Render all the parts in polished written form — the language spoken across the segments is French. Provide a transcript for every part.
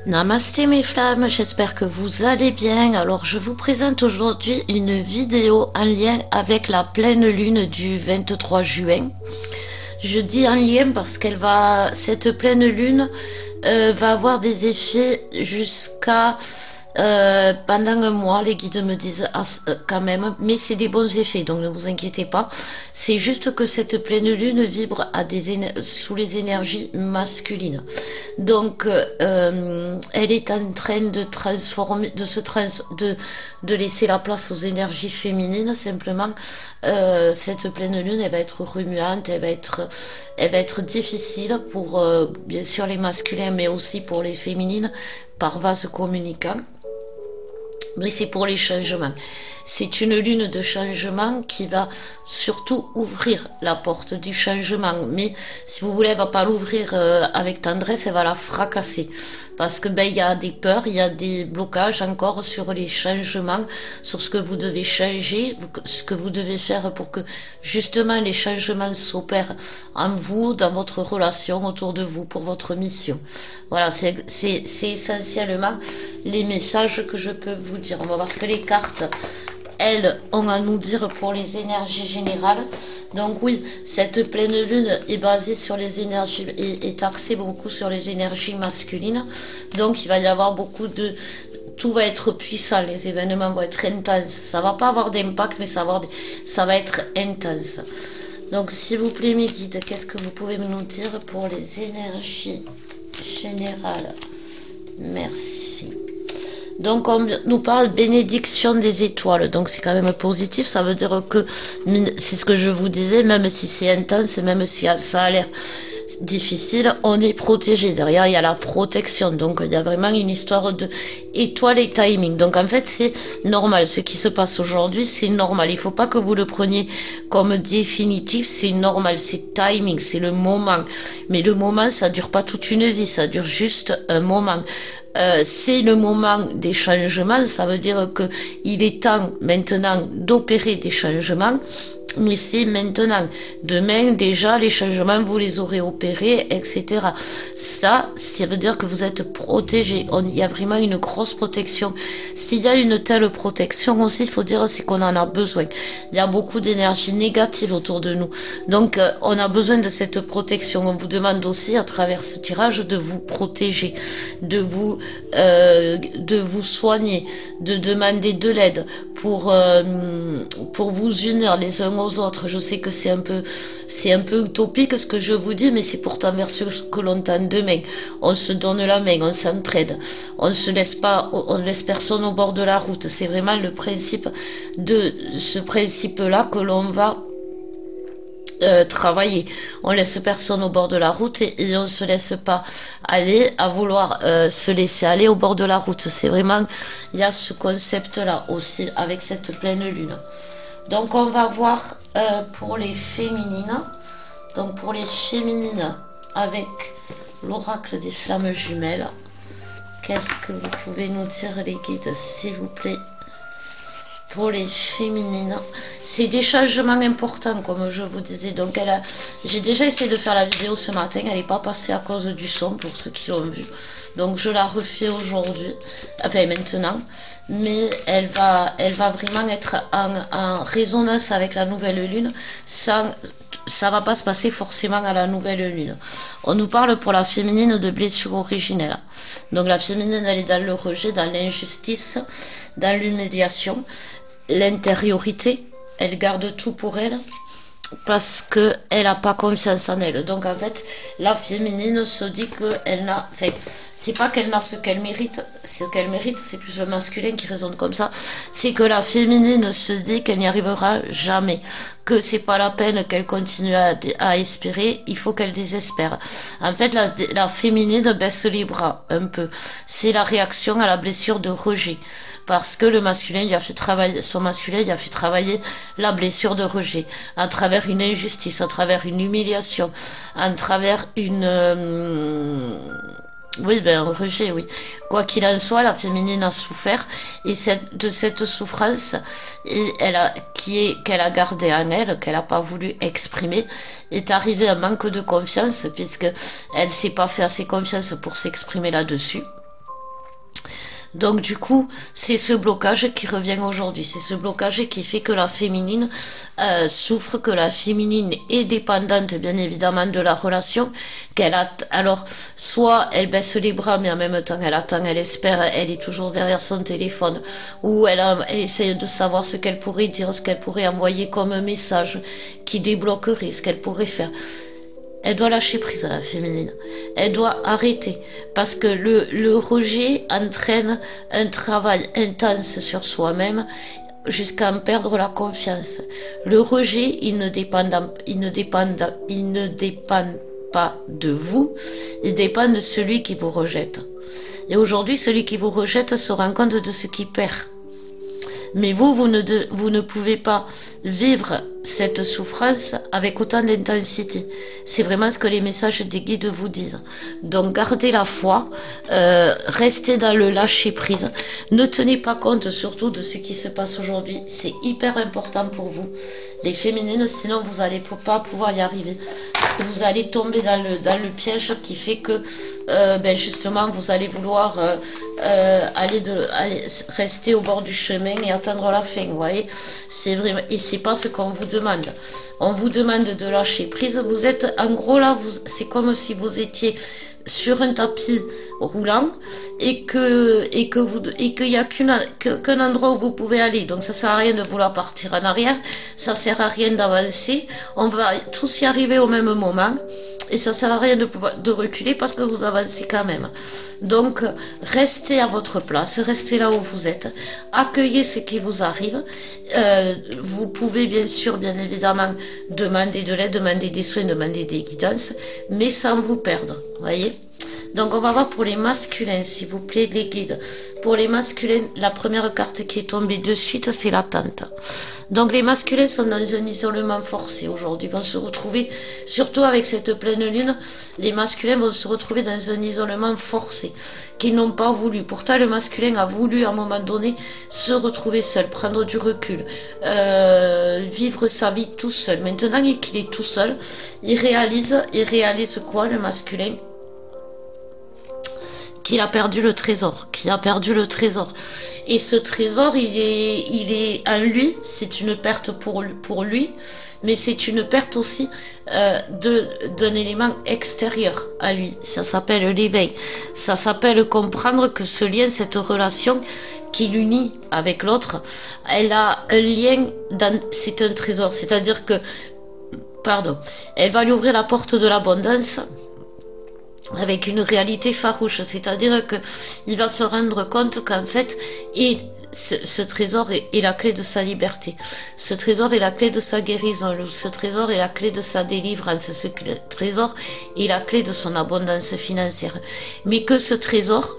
Namasté mes flammes, j'espère que vous allez bien. Alors je vous présente aujourd'hui une vidéo en lien avec la pleine lune du 23 juin. Je dis en lien parce cette pleine lune va avoir des effets jusqu'à pendant un mois. Les guides me disent quand même, mais c'est des bons effets, donc ne vous inquiétez pas. C'est juste que cette pleine lune vibre sous les énergies masculines. Donc elle est en train de transformer, de laisser la place aux énergies féminines. Simplement, cette pleine lune, elle va être remuante, elle va être difficile pour bien sûr les masculins, mais aussi pour les féminines par vase communicant. Mais c'est pour les changements. C'est une lune de changement qui va surtout ouvrir la porte du changement. Mais si vous voulez, elle va pas l'ouvrir avec tendresse, elle va la fracasser. Parce que il y a des peurs, il y a des blocages encore sur les changements, sur ce que vous devez changer, ce que vous devez faire pour que justement les changements s'opèrent en vous, dans votre relation, autour de vous, pour votre mission. Voilà, c'est essentiellement les messages que je peux vous dire. On va voir ce que les cartes, elles, ont à nous dire pour les énergies générales. Donc oui, cette pleine lune est basée sur les énergies, est axée beaucoup sur les énergies masculines. Donc il va y avoir beaucoup de... Tout va être puissant, les événements vont être intenses. Ça va pas avoir d'impact, mais ça va être intense. Donc s'il vous plaît mes guides, qu'est-ce que vous pouvez nous dire pour les énergies générales? Merci. Donc on nous parle bénédiction des étoiles, donc c'est quand même positif, ça veut dire que, c'est ce que je vous disais, même si c'est intense, même si ça a l'air difficile, on est protégé. Derrière il y a la protection, donc il y a vraiment une histoire de étoile et timing. Donc en fait c'est normal, ce qui se passe aujourd'hui c'est normal, il faut pas que vous le preniez comme définitif, c'est normal, c'est timing, c'est le moment, mais le moment ça dure pas toute une vie, ça dure juste un moment. C'est le moment des changements, ça veut dire que il est temps maintenant d'opérer des changements. Mais c'est maintenant. Demain, déjà, les changements, vous les aurez opérés, etc. Ça veut dire que vous êtes protégé. Il y a vraiment une grosse protection. S'il y a une telle protection aussi, il faut dire, c'est qu'on en a besoin. Il y a beaucoup d'énergie négative autour de nous. Donc, on a besoin de cette protection. On vous demande aussi, à travers ce tirage, de vous protéger, de vous soigner, de demander de l'aide pour vous unir les uns aux autres. Je sais que c'est un peu utopique ce que je vous dis, mais c'est pourtant vers ce que l'on tend demain. On se donne la main, on s'entraide, on laisse personne au bord de la route. C'est vraiment le principe de ce principe-là que l'on va travailler. On laisse personne au bord de la route et on se laisse pas aller à vouloir se laisser aller au bord de la route. C'est vraiment, il y a ce concept là aussi avec cette pleine lune. Donc on va voir pour les féminines. Donc pour les féminines avec l'oracle des flammes jumelles, qu'est-ce que vous pouvez nous dire les guides s'il vous plaît? Pour les féminines, c'est des changements importants comme je vous disais. Donc j'ai déjà essayé de faire la vidéo ce matin, elle n'est pas passée à cause du son pour ceux qui l'ont vu. Donc je la refais aujourd'hui, enfin maintenant, mais elle va vraiment être en résonance avec la nouvelle lune. Ça va pas se passer forcément à la nouvelle lune. On nous parle pour la féminine de blessure originelle. Donc la féminine, elle est dans le rejet, dans l'injustice, dans l'humiliation, l'intériorité. Elle garde tout pour elle parce que elle n'a pas confiance en elle. Donc en fait, la féminine se dit qu'elle n'a... Enfin, c'est pas qu'elle n'a ce qu'elle mérite. Ce qu'elle mérite, c'est plus le masculin qui raisonne comme ça. C'est que la féminine se dit qu'elle n'y arrivera jamais. Que c'est pas la peine qu'elle continue à espérer. Il faut qu'elle désespère. En fait, la féminine baisse les bras un peu. C'est la réaction à la blessure de rejet. Parce que le masculin lui a fait travailler, son masculin lui a fait travailler la blessure de rejet, à travers une injustice, à travers une humiliation, à travers oui, un rejet, oui. Quoi qu'il en soit, la féminine a souffert, et de cette souffrance, qu'elle a gardée en elle, qu'elle n'a pas voulu exprimer, est arrivé un manque de confiance, puisque elle s'est pas fait assez confiance pour s'exprimer là-dessus. Donc du coup, c'est ce blocage qui revient aujourd'hui. C'est ce blocage qui fait que la féminine souffre, que la féminine est dépendante bien évidemment de la relation. Alors, soit elle baisse les bras, mais en même temps elle attend, elle espère, elle est toujours derrière son téléphone, ou elle essaie de savoir ce qu'elle pourrait dire, ce qu'elle pourrait envoyer comme un message qui débloquerait, ce qu'elle pourrait faire. Elle doit lâcher prise à la féminine. Elle doit arrêter. Parce que le rejet entraîne un travail intense sur soi-même jusqu'à en perdre la confiance. Le rejet, il ne dépend pas de vous, il dépend de celui qui vous rejette. Et aujourd'hui, celui qui vous rejette se rend compte de ce qu'il perd. Mais vous ne pouvez pas vivre cette souffrance avec autant d'intensité. C'est vraiment ce que les messages des guides vous disent. Donc gardez la foi, restez dans le lâcher prise. Ne tenez pas compte surtout de ce qui se passe aujourd'hui. C'est hyper important pour vous, les féminines, sinon vous n'allez pas pouvoir y arriver. Vous allez tomber dans le piège qui fait que justement vous allez vouloir aller rester au bord du chemin et attendre la fin. Vous voyez, c'est vraiment, et c'est pas ce qu'on vous demande. On vous demande de lâcher prise. Vous êtes en gros là, c'est comme si vous étiez sur un tapis roulant et qu'il n'y a qu'un endroit où vous pouvez aller. Donc ça sert à rien de vouloir partir en arrière, ça sert à rien d'avancer. On va tous y arriver au même moment et ça sert à rien de reculer parce que vous avancez quand même. Donc restez à votre place, restez là où vous êtes, accueillez ce qui vous arrive. Vous pouvez bien sûr, bien évidemment, demander de l'aide, demander des soins, demander des guidances, mais sans vous perdre, voyez. Donc on va voir pour les masculins, s'il vous plaît, les guides. Pour les masculins, la première carte qui est tombée de suite, c'est l'attente. Donc les masculins sont dans un isolement forcé aujourd'hui, vont se retrouver, surtout avec cette pleine lune, les masculins vont se retrouver dans un isolement forcé, qu'ils n'ont pas voulu. Pourtant le masculin a voulu à un moment donné se retrouver seul, prendre du recul, vivre sa vie tout seul. Maintenant qu'il est tout seul, il réalise quoi le masculin? Qu'il a perdu le trésor, Et ce trésor, il est en lui, c'est une perte pour lui, mais c'est une perte aussi d'un élément extérieur à lui. Ça s'appelle l'éveil. Ça s'appelle comprendre que ce lien, cette relation qui l'unit avec l'autre, elle a un lien, c'est un trésor. C'est-à-dire que, elle va lui ouvrir la porte de l'abondance, avec une réalité farouche, c'est-à-dire que il va se rendre compte qu'en fait, ce trésor est la clé de sa liberté, ce trésor est la clé de sa guérison, ce trésor est la clé de sa délivrance, ce trésor est la clé de son abondance financière, mais que ce trésor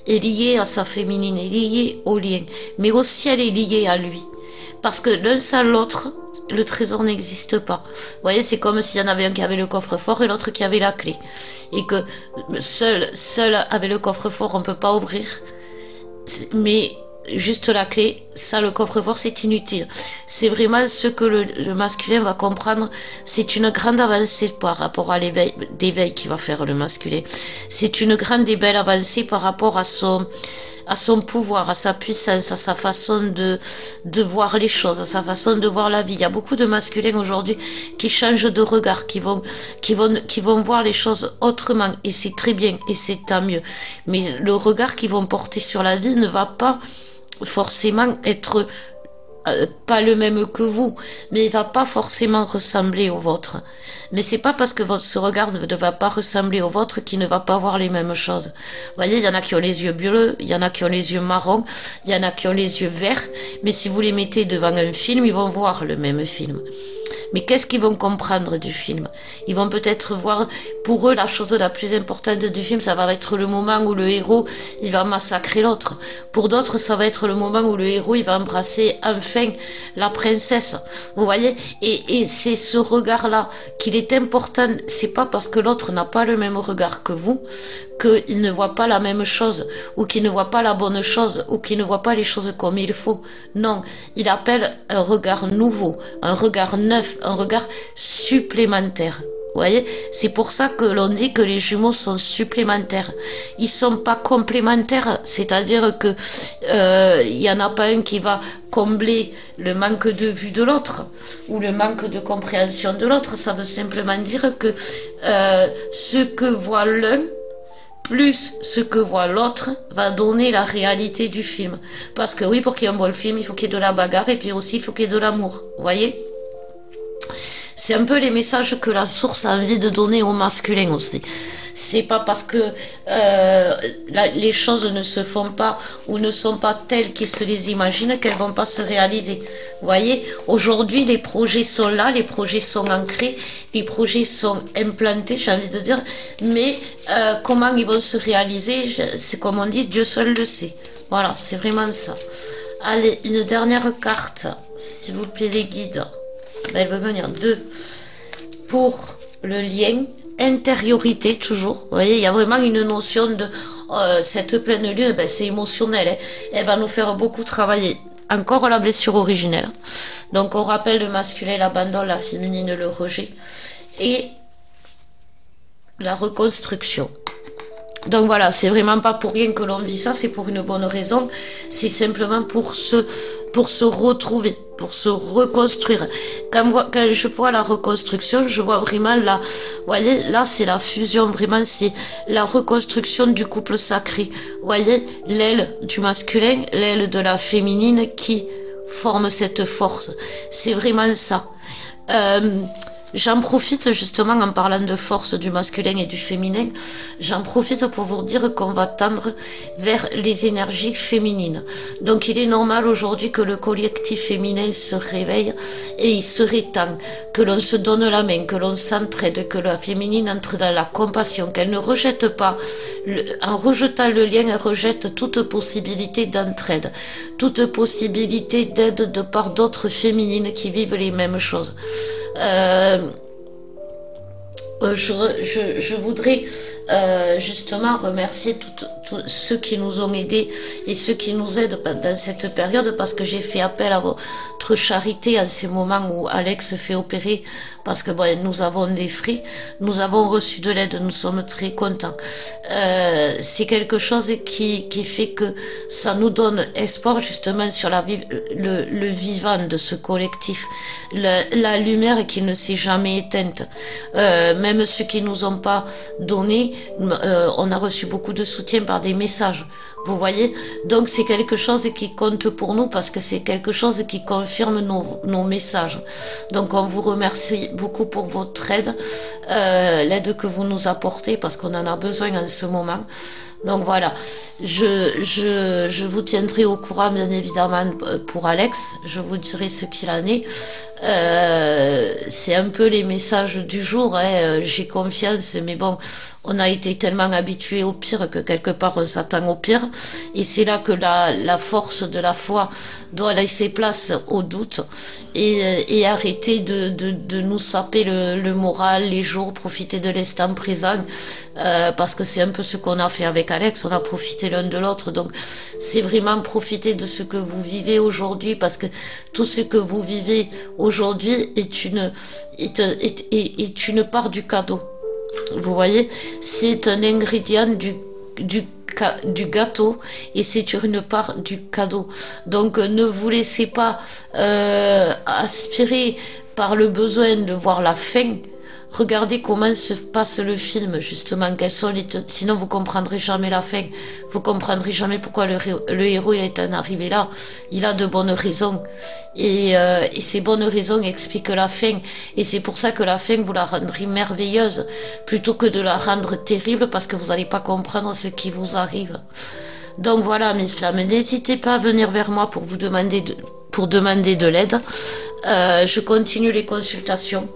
est lié à sa féminine, est lié au lien, mais aussi elle est liée à lui, parce que l'un sans l'autre, le trésor n'existe pas. Vous voyez, c'est comme s'il y en avait un qui avait le coffre-fort et l'autre qui avait la clé. Et que seul avec le coffre-fort, on ne peut pas ouvrir. Mais juste la clé, ça, le coffre-fort, c'est inutile. C'est vraiment ce que le masculin va comprendre. C'est une grande avancée par rapport à l'éveil qui va faire le masculin. C'est une grande et belle avancée par rapport à son pouvoir, à sa puissance, à sa façon de voir les choses, à sa façon de voir la vie. Il y a beaucoup de masculins aujourd'hui qui changent de regard, qui vont voir les choses autrement, et c'est très bien, et c'est tant mieux. Mais le regard qu'ils vont porter sur la vie ne va pas forcément être pas le même que vous, mais il va pas forcément ressembler au vôtre. Mais c'est pas parce que ce regard ne va pas ressembler au vôtre qu'il ne va pas voir les mêmes choses. Vous voyez, il y en a qui ont les yeux bleus, il y en a qui ont les yeux marrons, il y en a qui ont les yeux verts, mais si vous les mettez devant un film, ils vont voir le même film. Mais qu'est-ce qu'ils vont comprendre du film? Ils vont peut-être voir, pour eux, la chose la plus importante du film, ça va être le moment où le héros, il va massacrer l'autre. Pour d'autres, ça va être le moment où le héros, il va embrasser enfin la princesse. Vous voyez? Et c'est ce regard-là qu'il est important. C'est pas parce que l'autre n'a pas le même regard que vous, qu'il ne voit pas la même chose, ou qu'il ne voit pas la bonne chose, ou qu'il ne voit pas les choses comme il faut. Non, il appelle un regard nouveau, un regard neuf, un regard supplémentaire. Vous voyez, c'est pour ça que l'on dit que les jumeaux sont supplémentaires. Ils sont pas complémentaires, c'est-à-dire que il y en a pas un qui va combler le manque de vue de l'autre ou le manque de compréhension de l'autre. Ça veut simplement dire que ce que voit l'un plus ce que voit l'autre va donner la réalité du film. Parce que oui, pour qu'il y ait un bon film, il faut qu'il y ait de la bagarre et puis aussi il faut qu'il y ait de l'amour. Vous voyez? C'est un peu les messages que la source a envie de donner au masculin aussi. C'est pas parce que les choses ne se font pas ou ne sont pas telles qu'ils se les imaginent qu'elles vont pas se réaliser. Vous voyez, aujourd'hui les projets sont là, les projets sont ancrés, les projets sont implantés, j'ai envie de dire, mais comment ils vont se réaliser, c'est comme on dit, Dieu seul le sait. Voilà, c'est vraiment ça. Allez, une dernière carte, s'il vous plaît les guides. Elle veut venir 2 pour le lien, intériorité toujours. Vous voyez, il y a vraiment une notion de cette pleine lune, ben, c'est émotionnel. Hein. Elle va nous faire beaucoup travailler. Encore la blessure originelle. Donc on rappelle le masculin, l'abandon, la féminine, le rejet et la reconstruction. Donc voilà, c'est vraiment pas pour rien que l'on vit ça, c'est pour une bonne raison. C'est simplement pour se retrouver, pour se reconstruire. Quand je vois la reconstruction, je vois vraiment là, vous voyez, là c'est la fusion, vraiment c'est la reconstruction du couple sacré. Vous voyez, l'aile du masculin, l'aile de la féminine qui forme cette force. C'est vraiment ça. J'en profite justement en parlant de force du masculin et du féminin, j'en profite pour vous dire qu'on va tendre vers les énergies féminines. Donc il est normal aujourd'hui que le collectif féminin se réveille et il serait temps que l'on se donne la main, que l'on s'entraide, que la féminine entre dans la compassion, qu'elle ne rejette pas, en rejetant le lien, elle rejette toute possibilité d'entraide, toute possibilité d'aide de part d'autres féminines qui vivent les mêmes choses. Je voudrais justement remercier tous ceux qui nous ont aidés et ceux qui nous aident dans cette période, parce que j'ai fait appel à votre charité en ces moments où Alex se fait opérer, parce que bon, nous avons des frais, nous avons reçu de l'aide, nous sommes très contents. C'est quelque chose qui fait que ça nous donne espoir justement sur le vivant de ce collectif, la lumière qui ne s'est jamais éteinte. Même ceux qui nous ont pas donné, on a reçu beaucoup de soutien par des messages. Vous voyez, donc c'est quelque chose qui compte pour nous parce que c'est quelque chose qui confirme nos messages. Donc on vous remercie beaucoup pour votre aide, l'aide que vous nous apportez parce qu'on en a besoin en ce moment. Donc voilà, je vous tiendrai au courant bien évidemment pour Alex, je vous dirai ce qu'il en est. C'est un peu les messages du jour, hein. J'ai confiance, mais bon, on a été tellement habitués au pire que quelque part on s'attend au pire, et c'est là que la force de la foi doit laisser place au doute et arrêter de nous saper le moral, les jours, profiter de l'instant présent, parce que c'est un peu ce qu'on a fait avec Alex, on a profité l'un de l'autre, donc c'est vraiment profiter de ce que vous vivez aujourd'hui, parce que tout ce que vous vivez aujourd'hui est une part du cadeau. Vous voyez, c'est un ingrédient du gâteau et c'est une part du cadeau. Donc ne vous laissez pas aspirer par le besoin de voir la fin. Regardez comment se passe le film, justement, quels sont sinon vous comprendrez jamais la fin. Vous comprendrez jamais pourquoi le héros il est en arrivé là. Il a de bonnes raisons. Et ces bonnes raisons expliquent la fin. Et c'est pour ça que la fin, vous la rendrez merveilleuse, plutôt que de la rendre terrible, parce que vous n'allez pas comprendre ce qui vous arrive. Donc voilà, mes flammes, n'hésitez pas à venir vers moi pour demander de l'aide. Je continue les consultations,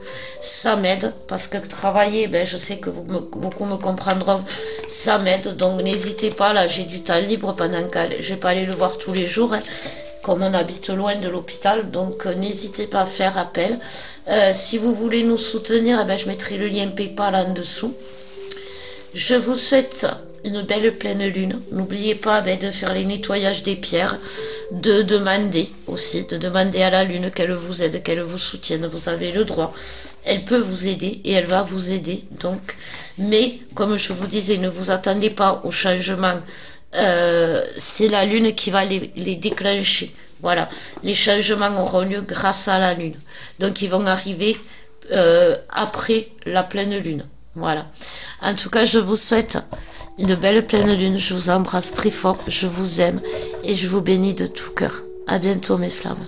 ça m'aide, parce que travailler, ben, je sais que beaucoup me comprendront, ça m'aide, donc n'hésitez pas, là j'ai du temps libre pendant que je vais pas aller le voir tous les jours, hein, comme on habite loin de l'hôpital, donc n'hésitez pas à faire appel. Si vous voulez nous soutenir, ben, je mettrai le lien PayPal en dessous. Je vous souhaite une belle pleine lune. N'oubliez pas de faire les nettoyages des pierres, de demander aussi, de demander à la lune qu'elle vous aide, qu'elle vous soutienne. Vous avez le droit. elle peut vous aider et elle va vous aider. Donc, mais comme je vous disais, ne vous attendez pas au changement. C'est la lune qui va les déclencher. Voilà, les changements auront lieu grâce à la lune. Donc, ils vont arriver après la pleine lune. Voilà. En tout cas, je vous souhaite une belle pleine lune. Je vous embrasse très fort. Je vous aime et je vous bénis de tout cœur. À bientôt, mes flammes.